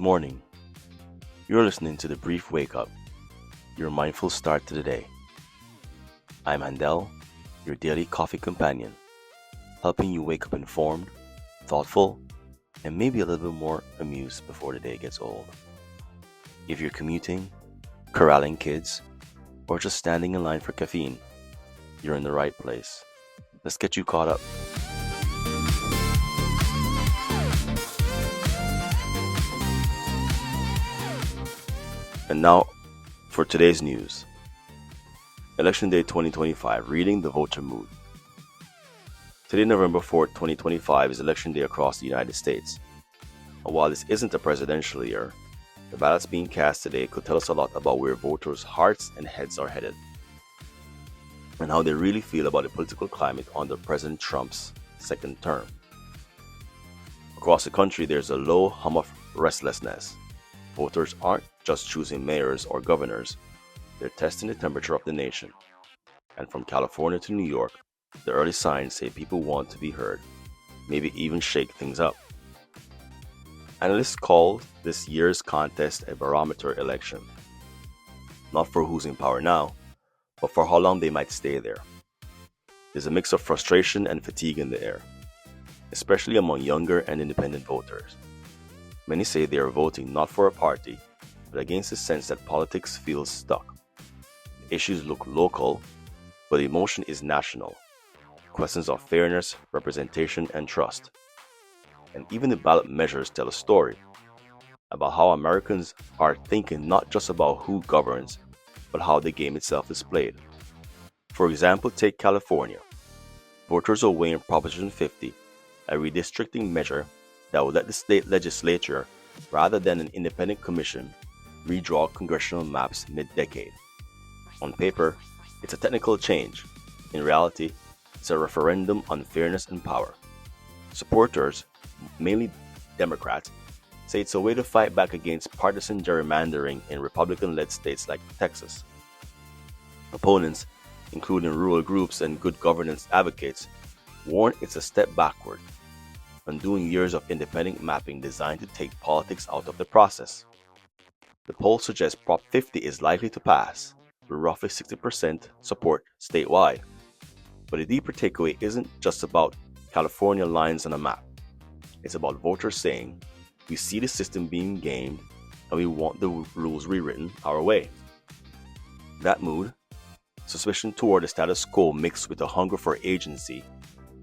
morning. You're listening to the Brief Wake Up, your mindful start to the day. I'm Handel, your daily coffee companion, helping you wake up informed, thoughtful, and maybe a little bit more amused before the day gets old. If you're commuting, corralling kids, or just standing in line for caffeine, you're in the right place. Let's get you caught up. And now for today's news. Election Day 2025, reading the voter mood. Today, November 4th, 2025, is Election Day across the United States. And while this isn't a presidential year, the ballots being cast today could tell us a lot about where voters' hearts and heads are headed, and how they really feel about the political climate under President Trump's second term. Across the country, there's a low hum of restlessness. Voters aren't just choosing mayors or governors, they're testing the temperature of the nation. And from California to New York, the early signs say people want to be heard, maybe even shake things up. Analysts call this year's contest a barometer election, not for who's in power now, but for how long they might stay there. There's a mix of frustration and fatigue in the air, especially among younger and independent voters. Many say they are voting not for a party, but against the sense that politics feels stuck. The issues look local, but the emotion is national. Questions of fairness, representation, and trust. And even the ballot measures tell a story about how Americans are thinking not just about who governs, but how the game itself is played. For example, take California. Voters are weighing Proposition 50, a redistricting measure that would let the state legislature, rather than an independent commission, redraw congressional maps mid-decade. On paper, it's a technical change. In reality, it's a referendum on fairness and power. Supporters, mainly Democrats, say it's a way to fight back against partisan gerrymandering in Republican-led states like Texas. Opponents, including rural groups and good governance advocates, warn it's a step backward, undoing years of independent mapping designed to take politics out of the process. The poll suggests Prop 50 is likely to pass, with roughly 60% support statewide. But the deeper takeaway isn't just about California lines on a map. It's about voters saying, we see the system being gamed and we want the rules rewritten our way. That mood, suspicion toward the status quo mixed with a hunger for agency,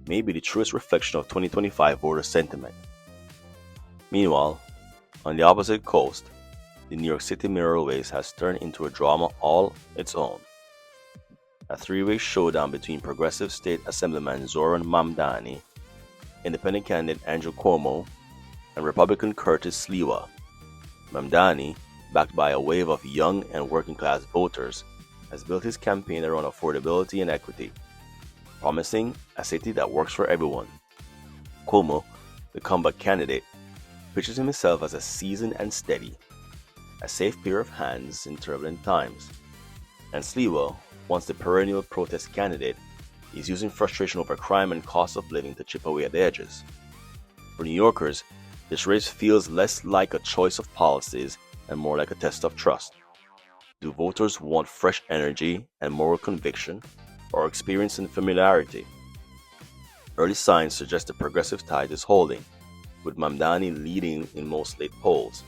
may be the truest reflection of 2025 voter sentiment. Meanwhile, on the opposite coast, the New York City mayoral race has turned into a drama all its own. A three-way showdown between progressive state assemblyman Zoran Mamdani, independent candidate Andrew Cuomo, and Republican Curtis Sliwa. Mamdani, backed by a wave of young and working-class voters, has built his campaign around affordability and equity, promising a city that works for everyone. Cuomo, the comeback candidate, pictures himself as a seasoned and steady, a safe pair of hands in turbulent times. And Sliwa, once the perennial protest candidate, is using frustration over crime and cost of living to chip away at the edges. For New Yorkers, this race feels less like a choice of policies and more like a test of trust. Do voters want fresh energy and moral conviction, or experiencing familiarity? Early signs suggest the progressive tide is holding, with Mamdani leading in most late polls,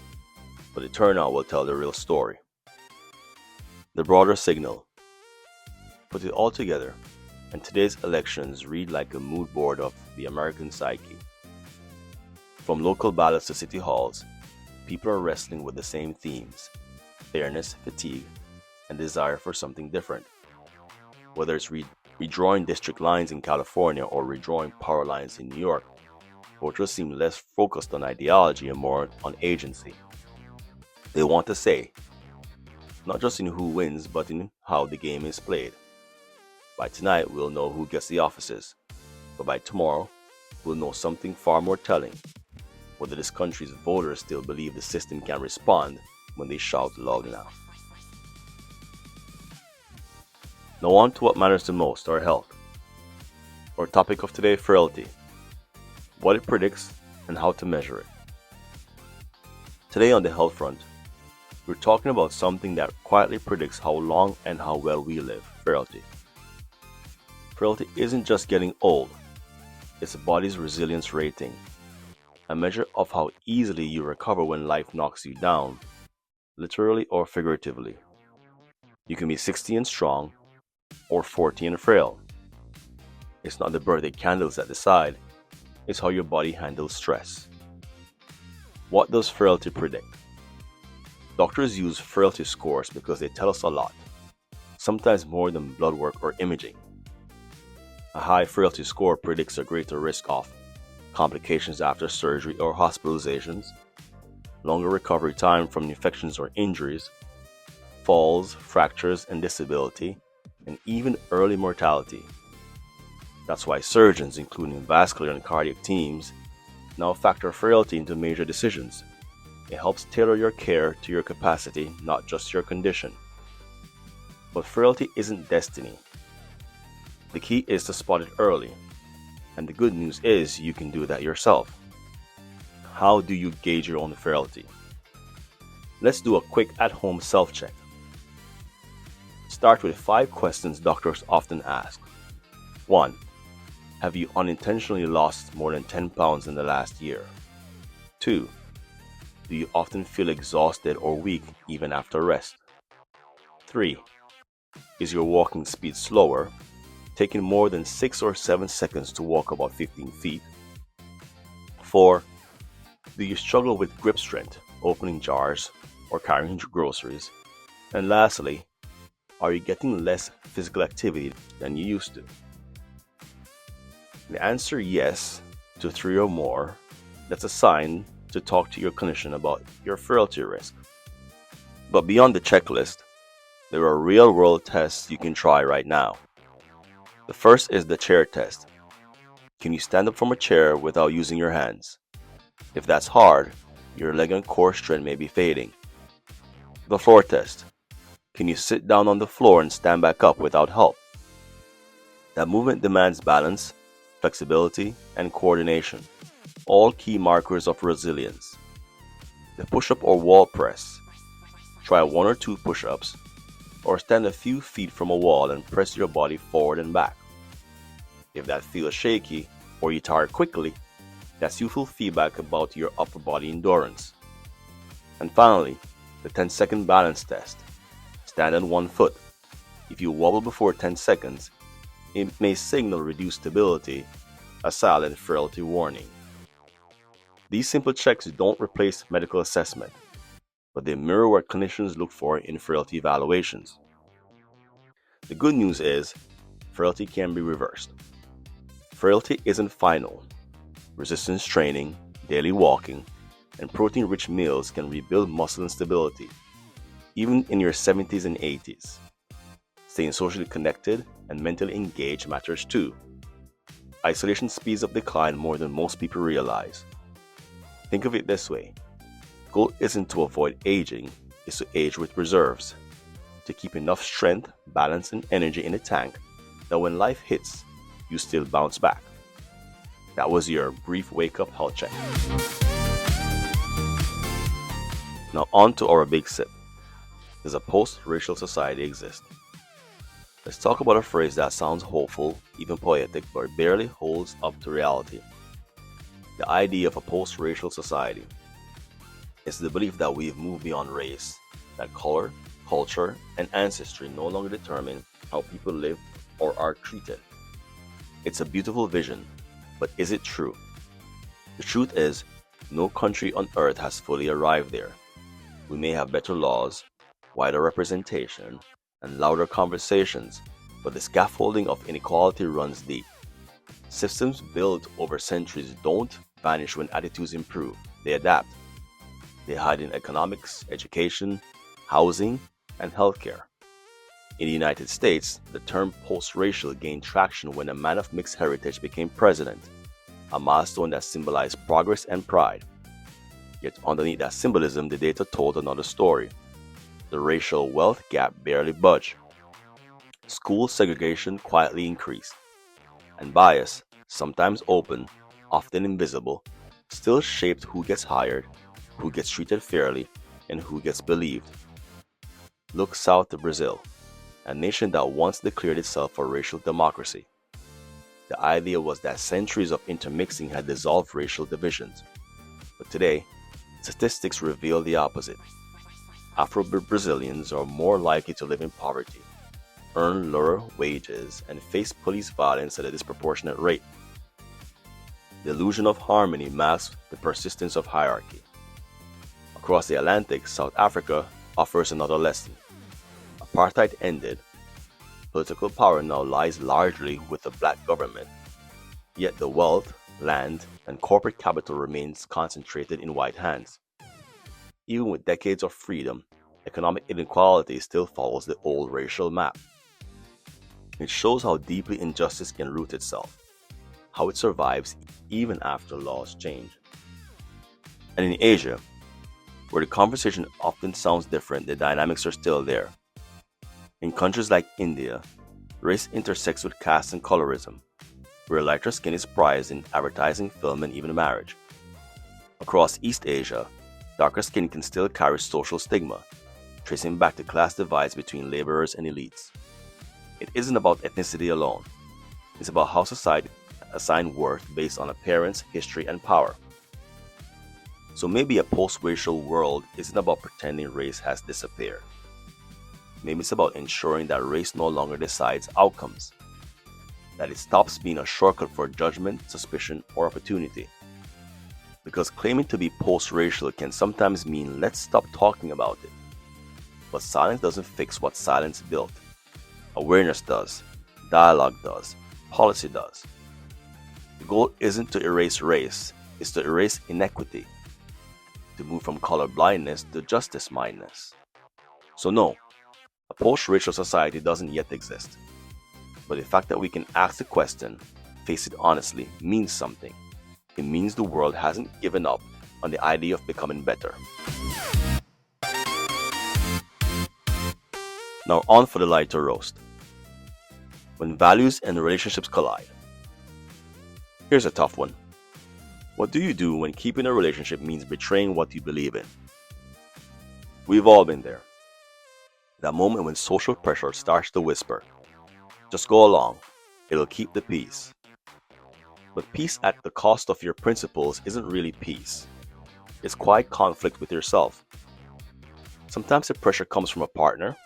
but the turnout will tell the real story. The broader signal. Put it all together, and today's elections read like a mood board of the American psyche. From local ballots to city halls, people are wrestling with the same themes: fairness, fatigue, and desire for something different. Whether it's redrawing district lines in California or redrawing power lines in New York, voters seem less focused on ideology and more on agency. They want to say, not just in who wins, but in how the game is played. By tonight, we'll know who gets the offices, but by tomorrow, we'll know something far more telling: whether this country's voters still believe the system can respond when they shout loud enough. Now on to what matters the most, our health. Our topic of today, frailty. What it predicts and how to measure it. Today on the health front, we're talking about something that quietly predicts how long and how well we live: frailty. Frailty isn't just getting old, it's the body's resilience rating, a measure of how easily you recover when life knocks you down, literally or figuratively. You can be 60 and strong, or 40 and frail. It's not the birthday candles that decide, it's how your body handles stress. What does frailty predict? Doctors use frailty scores because they tell us a lot, sometimes more than blood work or imaging. A high frailty score predicts a greater risk of complications after surgery or hospitalizations, longer recovery time from infections or injuries, falls, fractures, and disability, and even early mortality. That's why surgeons, including vascular and cardiac teams, now factor frailty into major decisions. It helps tailor your care to your capacity, not just your condition. But frailty isn't destiny. The key is to spot it early. And the good news is you can do that yourself. How do you gauge your own frailty? Let's do a quick at-home self-check. Start with 5 questions doctors often ask. 1. Have you unintentionally lost more than 10 pounds in the last year? 2. Do you often feel exhausted or weak even after rest? 3. Is your walking speed slower, taking more than 6 or 7 seconds to walk about 15 feet? 4. Do you struggle with grip strength, opening jars, or carrying groceries? And lastly, are you getting less physical activity than you used to? The answer yes to 3 or more, that's a sign to talk to your clinician about your frailty risk. But beyond the checklist, there are real-world tests you can try right now. The first is the chair test. Can you stand up from a chair without using your hands? If that's hard, your leg and core strength may be fading. The floor test. Can you sit down on the floor and stand back up without help? That movement demands balance, flexibility, and coordination, all key markers of resilience. The push-up or wall press. Try 1 or 2 push-ups, or stand a few feet from a wall and press your body forward and back. If that feels shaky or you tire quickly, that's useful feedback about your upper body endurance. And finally, the 10-second balance test. Stand on 1 foot. If you wobble before 10 seconds, it may signal reduced stability, a silent frailty warning. These simple checks don't replace medical assessment, but they mirror what clinicians look for in frailty evaluations. The good news is, frailty can be reversed. Frailty isn't final. Resistance training, daily walking, and protein-rich meals can rebuild muscle and stability, even in your 70s and 80s. Staying socially connected and mentally engaged matters too. Isolation speeds up decline more than most people realize. Think of it this way. The goal isn't to avoid aging, it's to age with reserves. To keep enough strength, balance, and energy in the tank that when life hits, you still bounce back. That was your brief wake-up health check. Now on to our big sip. Does a post-racial society exist? Let's talk about a phrase that sounds hopeful, even poetic, but barely holds up to reality. The idea of a post-racial society. It's the belief that we've moved beyond race, that color, culture, and ancestry no longer determine how people live or are treated. It's a beautiful vision, but is it true? The truth is, no country on earth has fully arrived there. We may have better laws, wider representation, and louder conversations, but the scaffolding of inequality runs deep. Systems built over centuries don't vanish when attitudes improve, they adapt. They hide in economics, education, housing, and healthcare. In the United States, the term post-racial gained traction when a man of mixed heritage became president, a milestone that symbolized progress and pride. Yet underneath that symbolism, the data told another story. The racial wealth gap barely budged. School segregation quietly increased. And bias, sometimes open, often invisible, still shaped who gets hired, who gets treated fairly, and who gets believed. Look south to Brazil, a nation that once declared itself a racial democracy. The idea was that centuries of intermixing had dissolved racial divisions. But today, statistics reveal the opposite. Afro-Brazilians are more likely to live in poverty, earn lower wages, and face police violence at a disproportionate rate. The illusion of harmony masks the persistence of hierarchy. Across the Atlantic, South Africa offers another lesson. Apartheid ended. Political power now lies largely with the black government, yet the wealth, land, and corporate capital remains concentrated in white hands. Even with decades of freedom, economic inequality still follows the old racial map. It shows how deeply injustice can root itself, how it survives even after laws change. And in Asia, where the conversation often sounds different, the dynamics are still there. In countries like India, race intersects with caste and colorism, where lighter skin is prized in advertising, film, and even marriage. Across East Asia, darker skin can still carry social stigma, tracing back to class divides between laborers and elites. It isn't about ethnicity alone. It's about how society assigns worth based on appearance, history, and power. So maybe a post-racial world isn't about pretending race has disappeared. Maybe it's about ensuring that race no longer decides outcomes, that it stops being a shortcut for judgment, suspicion, or opportunity. Because claiming to be post-racial can sometimes mean let's stop talking about it. But silence doesn't fix what silence built. Awareness does, dialogue does, policy does. The goal isn't to erase race, it's to erase inequity, to move from color blindness to justice mindedness. So no, a post-racial society doesn't yet exist. But the fact that we can ask the question, face it honestly, means something. It means the world hasn't given up on the idea of becoming better. Now on for the lighter roast. When values and relationships collide. Here's a tough one. What do you do when keeping a relationship means betraying what you believe in? We've all been there. That moment when social pressure starts to whisper, just go along, it'll keep the peace. But peace at the cost of your principles isn't really peace. It's quiet conflict with yourself. Sometimes the pressure comes from a partner,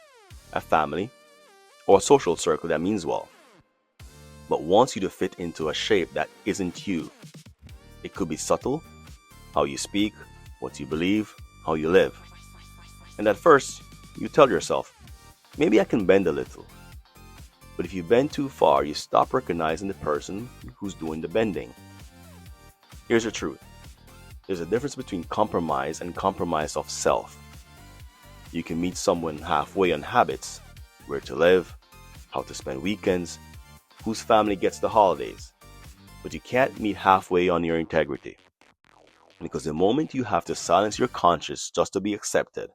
a family, or a social circle that means well, but wants you to fit into a shape that isn't you. It could be subtle, how you speak, what you believe, how you live. And at first, you tell yourself, maybe I can bend a little. But if you bend too far, you stop recognizing the person who's doing the bending. Here's the truth. There's a difference between compromise and compromise of self. You can meet someone halfway on habits, where to live, how to spend weekends, whose family gets the holidays. But you can't meet halfway on your integrity. Because the moment you have to silence your conscience just to be accepted,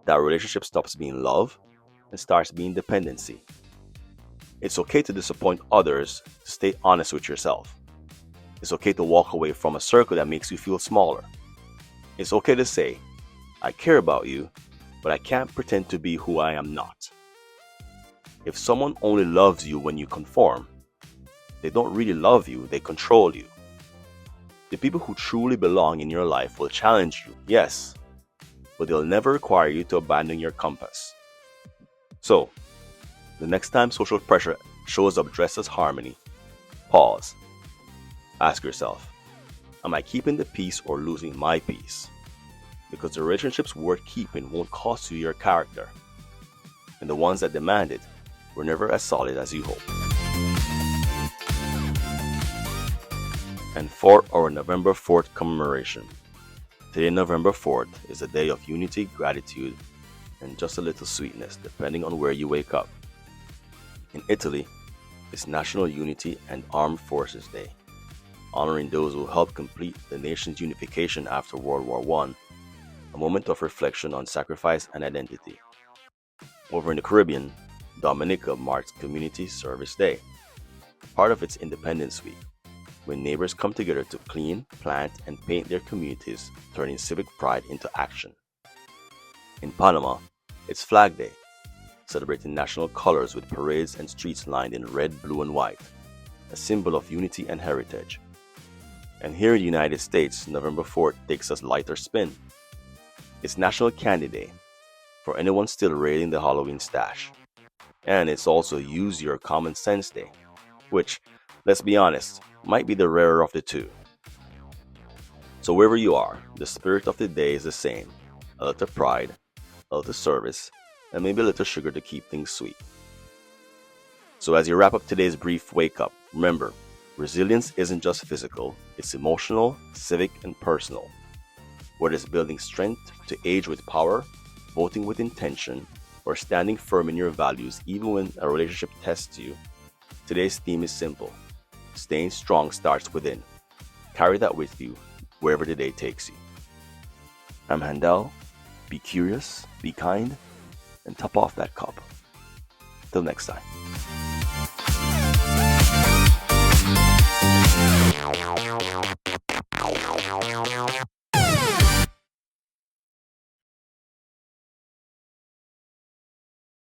that relationship stops being love and starts being dependency. It's okay to disappoint others, to stay honest with yourself. It's okay to walk away from a circle that makes you feel smaller. It's okay to say, I care about you, but I can't pretend to be who I am not. If someone only loves you when you conform, they don't really love you, they control you. The people who truly belong in your life will challenge you, yes, but they'll never require you to abandon your compass. So, the next time social pressure shows up dressed as harmony, pause. Ask yourself, am I keeping the peace or losing my peace? Because the relationships worth keeping won't cost you your character. And the ones that demand it were never as solid as you hope. And for our November 4th commemoration. Today, November 4th, is a day of unity, gratitude, and just a little sweetness, depending on where you wake up. In Italy, it's National Unity and Armed Forces Day, honoring those who helped complete the nation's unification after World War I, a moment of reflection on sacrifice and identity. Over in the Caribbean, Dominica marks Community Service Day, part of its Independence Week. when neighbors come together to clean, plant, and paint their communities, turning civic pride into action. In Panama, it's Flag Day, celebrating national colors with parades and streets lined in red, blue, and white, a symbol of unity and heritage. And here in the United States, November 4th takes a lighter spin. It's National Candy Day, for anyone still raiding the Halloween stash. And it's also Use Your Common Sense Day, which, let's be honest, might be the rarer of the two. So wherever you are, the spirit of the day is the same: a little pride, a little service, and maybe a little sugar to keep things sweet. So as you wrap up today's brief wake up, remember, resilience isn't just physical, it's emotional, civic, and personal. Whether it's building strength to age with power, voting with intention, or standing firm in your values even when a relationship tests you, today's theme is simple: staying strong starts within. Carry that with you wherever the day takes you. I'm Handel. Be curious, be kind, and top off that cup. Till next time.